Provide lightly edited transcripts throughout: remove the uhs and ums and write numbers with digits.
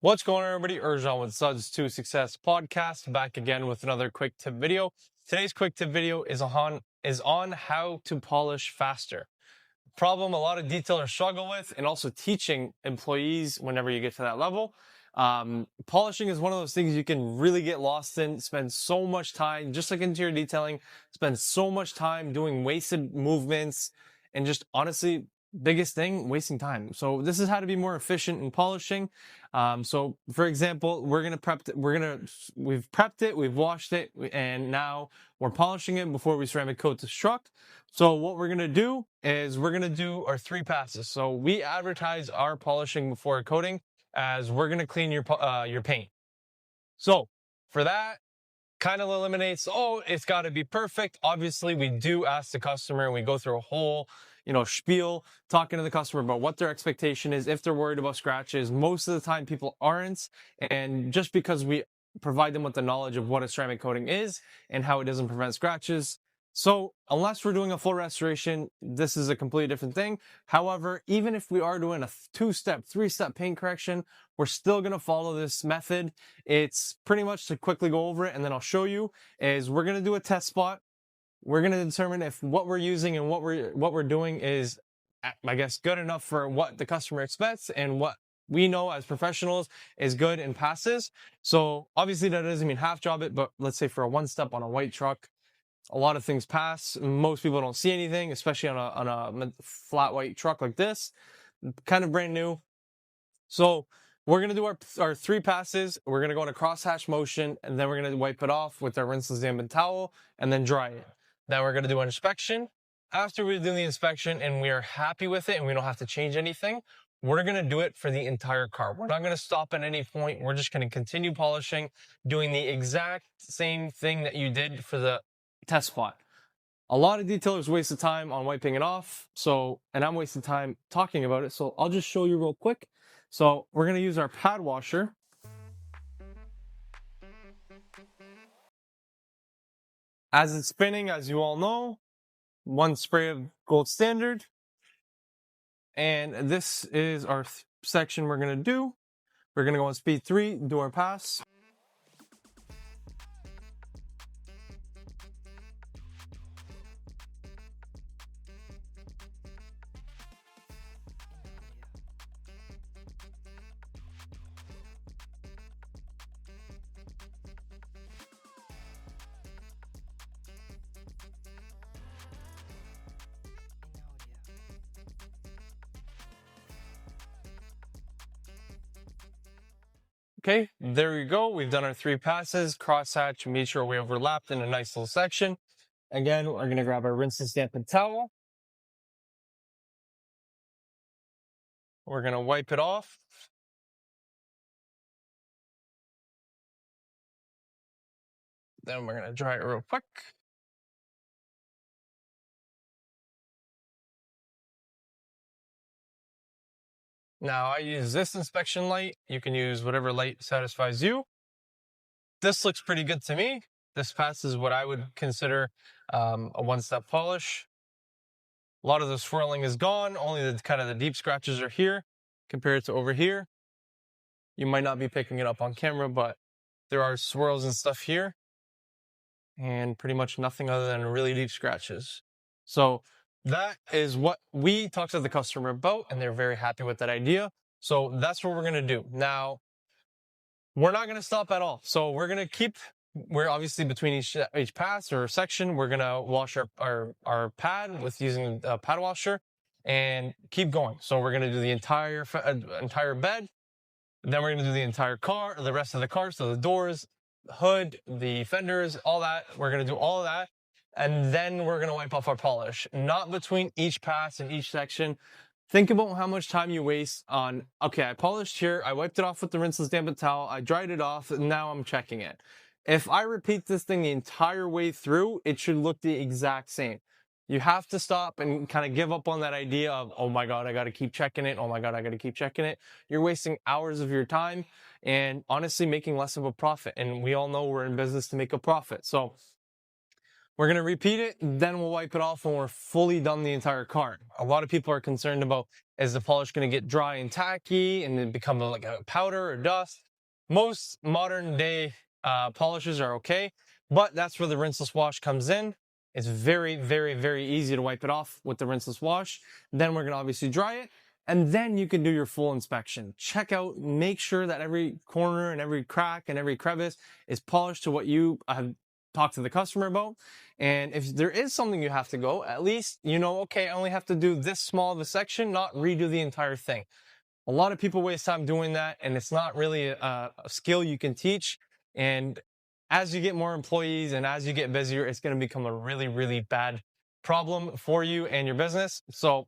What's going on, everybody? Ercan with Suds to Success podcast, back again with another quick tip video. Today's quick tip video is on how to polish faster. Problem a lot of detailers struggle with, and also teaching employees whenever you get to that level. Polishing is one of those things you can really get lost in, spend so much time, just like interior detailing, spend so much time doing wasted movements, and just honestly, biggest thing, wasting time. So this is how to be more efficient in polishing. So for example, we've prepped it, we've washed it, and now we're polishing it before we ceramic coat the truck. So what we're going to do is we're going to do our 3 passes. So we advertise our polishing before coating as we're going to clean your paint. So for that, kind of eliminates, it's got to be perfect. Obviously, we do ask the customer, and we go through a whole, spiel talking to the customer about what their expectation is, if they're worried about scratches. Most of the time, people aren't. And just because we provide them with the knowledge of what a ceramic coating is and how it doesn't prevent scratches. So unless we're doing a full restoration, this is a completely different thing. However, even if we are doing a 2-step, 3-step paint correction, we're still going to follow this method. It's pretty much to quickly go over it, and then I'll show you, is we're going to do a test spot. We're going to determine if what we're using and what we're doing is, I guess, good enough for what the customer expects and what we know as professionals is good and passes. So obviously that doesn't mean half job it, but let's say for a 1-step on a white truck, a lot of things pass. Most people don't see anything, especially on a flat white truck like this, kind of brand new. So we're going to do our 3 passes. We're going to go in a crosshatch motion, and then we're going to wipe it off with our rinseless dampened towel and then dry it. Then we're going to do an inspection. After we do the inspection and we are happy with it and we don't have to change anything, we're going to do it for the entire car. We're not going to stop at any point. We're just going to continue polishing, doing the exact same thing that you did for the test spot. A lot of detailers waste the time on wiping it off, and I'm wasting time talking about it, so I'll just show you real quick. So we're going to use our pad washer. As it's spinning, as you all know, 1 spray of gold standard. And this is our section we're going to do. We're going to go on speed 3, do our pass. Okay, there we go. We've done our 3 passes, crosshatch, made sure we overlapped in a nice little section. Again, we're going to grab our rinseless dampened towel. We're going to wipe it off. Then we're going to dry it real quick. Now, I use this inspection light. You can use whatever light satisfies you. This looks pretty good to me. This passes what I would consider a 1-step polish. A lot of the swirling is gone. Only the kind of the deep scratches are here compared to over here. You might not be picking it up on camera, but there are swirls and stuff here, and pretty much nothing other than really deep scratches. So that is what we talked to the customer about, and they're very happy with that idea. So that's what we're going to do. Now, we're not going to stop at all. So we're obviously between each pass or section, we're going to wash our pad with using a pad washer and keep going. So we're going to do the entire bed. Then we're going to do the entire car, the rest of the car. So the doors, hood, the fenders, all that. We're going to do all of that. And then we're going to wipe off our polish, not between each pass and each section. Think about how much time you waste on, okay, I polished here, I wiped it off with the rinseless dampened towel, I dried it off, and now I'm checking it. If I repeat this thing the entire way through, it should look the exact same. You have to stop and kind of give up on that idea of, oh my God, I got to keep checking it. Oh my God, I got to keep checking it. You're wasting hours of your time and honestly making less of a profit. And we all know we're in business to make a profit. So We're going to repeat it, then we'll wipe it off when we're fully done the entire car. A lot of people are concerned about, is the polish going to get dry and tacky and then become like a powder or dust? Most modern day polishes are okay, but that's where the rinseless wash comes in. It's very, very, very easy to wipe it off with the rinseless wash. Then we're going to obviously dry it, and then you can do your full inspection. Check out, make sure that every corner and every crack and every crevice is polished to what you have talked to the customer about. And if there is something you have to go, at least you know, okay, I only have to do this small of a section, not redo the entire thing. A lot of people waste time doing that, and it's not really a skill you can teach. And as you get more employees and as you get busier, it's going to become a really, really bad problem for you and your business. So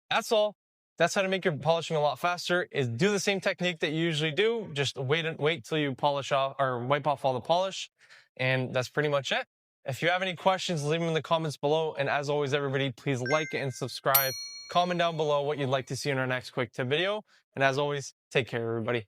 that's all. That's how to make your polishing a lot faster, is do the same technique that you usually do. Just wait till you polish off or wipe off all the polish. And that's pretty much it. If you have any questions, leave them in the comments below. And as always, everybody, please like and subscribe. Comment down below what you'd like to see in our next quick tip video. And as always, take care, everybody.